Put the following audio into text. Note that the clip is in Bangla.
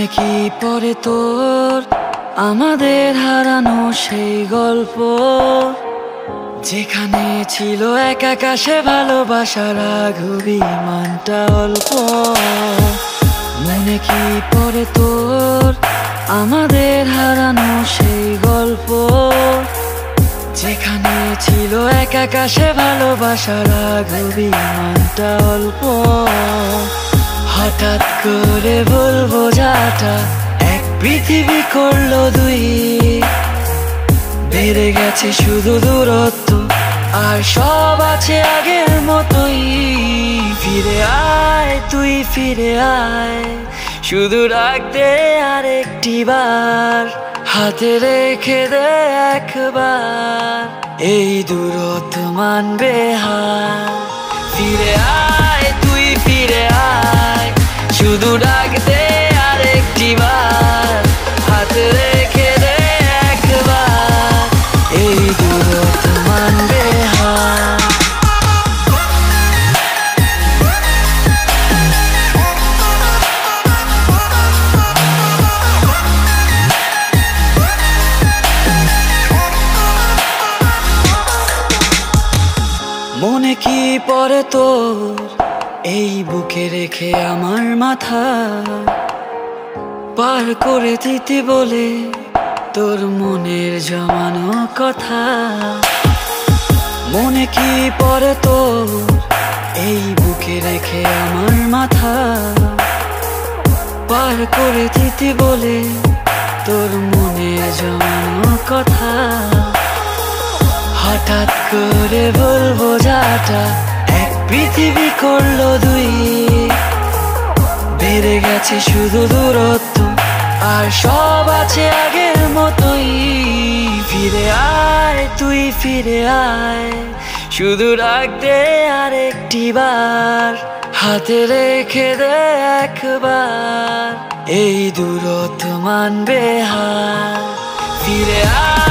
মনে কি পড়ে তোর আমাদের হারানো সেই গল্প, যেখানে ছিল এক আকাশে ভালোবাসার অভিমানটা অল্প। মনে কি পড়ে তোর আমাদের হারানো সেই গল্প, যেখানে ছিল এক আকাশে ভালোবাসার অভিমানটা অল্প। হঠাৎ করে ভুল বোঝাটা এক পৃথিবী করলো দুই, বেড়ে গেছে শুধু দূরত্ব আর সব আছে আগের মতোই। ফিরে আয় তুই ফিরে আয়, শুধু রাখতে আর একটি বার, হাতে রেখে দে একবার, এই দূরত্ব মানবে হার। ফিরে আয় তুই ফিরে আয়, শুধু রাখতে আর একটি বার, হাতে রেখে দে একবার, এই দূরত্ব মানবে হার। মনে কি পড়ে তোর এই বুকে রেখে আমার মাথা, পার করে দিতে বলে তোর মনের জমানো কথা। মনে কি পড়ে তোর এই বুকে রেখে আমার মাথা, পার করে দিতে বলে তোর মনের জমানো কথা। হঠাৎ করে ভুল বোঝাটা এক পৃথিবী করলো দুই, বেড়ে গেছে শুধু দূরত্ব আর সব আছে আগের মতোই। ফিরে আয় তুই ফিরে আয়, শুধু রাখতে আর একটি বার, হাতে রেখে দে একবার, এই দূরত্ব মানবে হার। ফিরে আয়